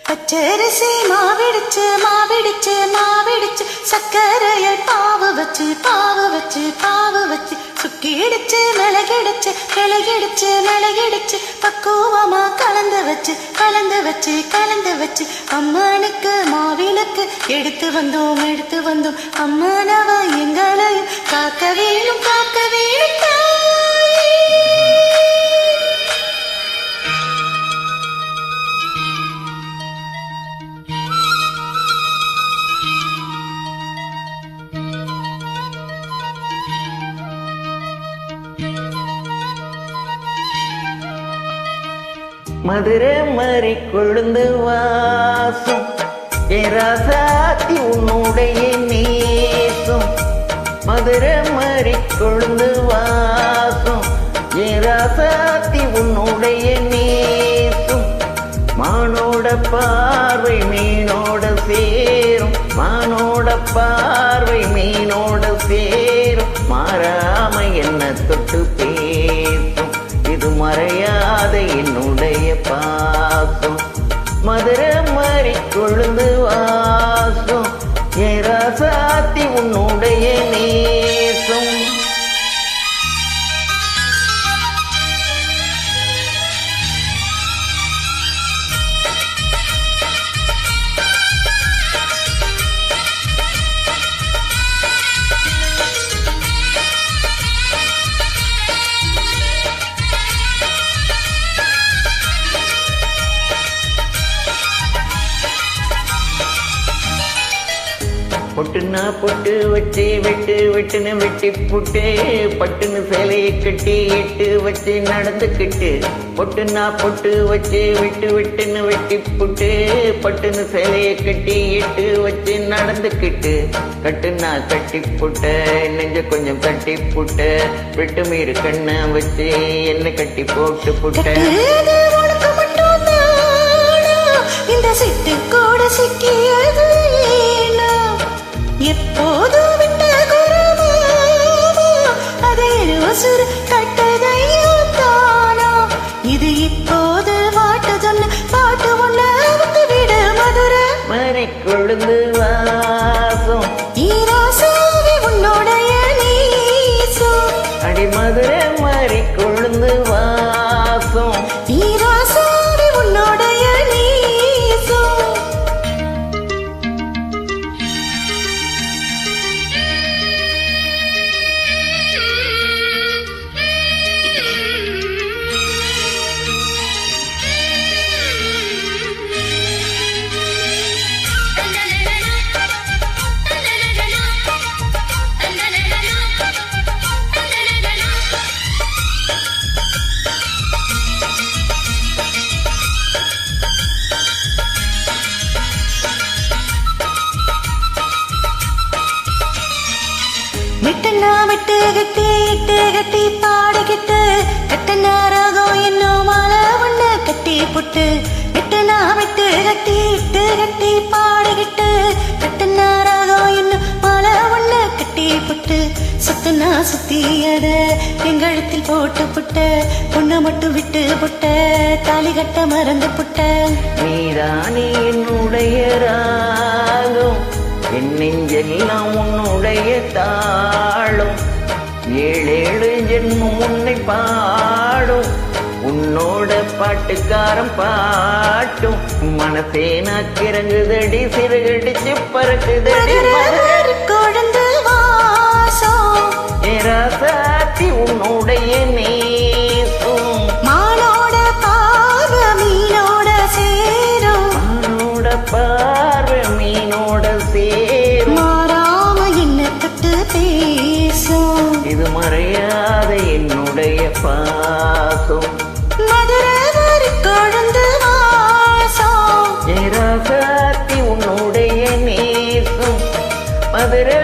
பச்சரிசி மாவிடிச்சு மாவிடிச்சு மாவிடிச்சு சக்கரையில் பாவு வச்சு பாவு வச்சு பாவு வச்சு சுக்கிடிச்சு மிளகிடிச்சு மிளகிடிச்சு மிளகிடிச்சு பக்குவமா கலந்து வச்சு கலந்து வச்சு கலந்து வச்சு அம்மனுக்கு மாவிளக்கு எடுத்து வந்தோம் அம்மனவ எங்களையும் காக்க வேணும் காக்க வேணும். மதுரை மாறி கொழுந்து வாசம் ராசாத்தி உன்னுடைய நேசம். மதுரை மாறி கொழுந்து வாசம் ராசாத்தி உன்னுடைய நேசம். மானோட பார்வை மீனோட சேரும் மானோட பார்வை மீனோட சேரும். மாறாம என்ன தொட்டு பேசும் இது மறையாத என்னுடைய பாசம். மதுரை மாறி கொழுந்து வாசம் ராசாத்தி உன்னுடைய நேசம். பொட்டுன்னா பொட்டு வச்சு வெட்டு வெட்டுன்னு வெட்டி புட்டு பட்டுன்னு சேலையை கட்டி எட்டு வச்சு நடந்துக்கிட்டு. பொட்டுன்னா பொட்டு வச்சு வெட்டு வெட்டுன்னு வெட்டி புட்டு பட்டுன்னு சேலையை கட்டி எட்டு வச்சு நடந்துக்கிட்டு. கட்டுன்னா கட்டி புட்ட நெஞ்ச கொஞ்சம் கட்டி புட்ட வெட்டு மீறு கண்ண வச்சு என்ன கட்டி போட்டு புட்ட. இந்த சிட்டு கூட சிக்கியது எப்போது விட்ட குரமா அதை உசுறு கட்டதையோ தானா. இது இப்போது வாட்டு சொன்ன பாட்டு ஒண்ணு விட்டு விடு. மதுரை மாறி கொழுந்து வாசம் ஈராசாவி உன்னோடைய நீசம். அடி மதுரை மாறி கொழுந்து வாசம் ஈராசாவி உன்னோடைய நீசம். விட்டுனா விட்டு கட்டி இட்டு கட்டி பாடிக்கிட்டு கட்டனா ராகம் இன்னும் மாலை ஒண்ணு கட்டி புட்டு. விட்டுனா விட்டு கட்டி இட்டு கட்டி பாடிக்கிட்டு கட்டனா ராகம் இன்னும் மாலை ஒண்ணு கட்டி புட்டு. சுத்துனா சுத்தியத எங்கழுத்தில் போட்டு புட்ட பொண்ணு மட்டும் விட்டு புட்ட தாலி கட்ட மறந்து புட்ட. நீதானே என்னுடைய ராகம் என் நெஞ்செல்லாம் உன்னுடைய தாளும். ஏழேழு ஜென்மம் உன்னை பாடும் உன்னோட பாட்டுக்காரம் பாட்டும். மனசே நாக்கிறங்குதடி சிறுகடிச்சு பறக்குதடி கொழுந்து வாசம் ராசாத்தி உன்னுடைய நேசம். மானோட பார்வை மீனோட சேரும் மானோட பார்வை மீனோட சேரும். மாறாம என்ன தொட்டு பேசும் இது மறையாத என்னுடைய பாசம். மதுரை மாறி கொழுந்து வாசம் ராசாத்தி உன்னுடைய நேசம். மதுரை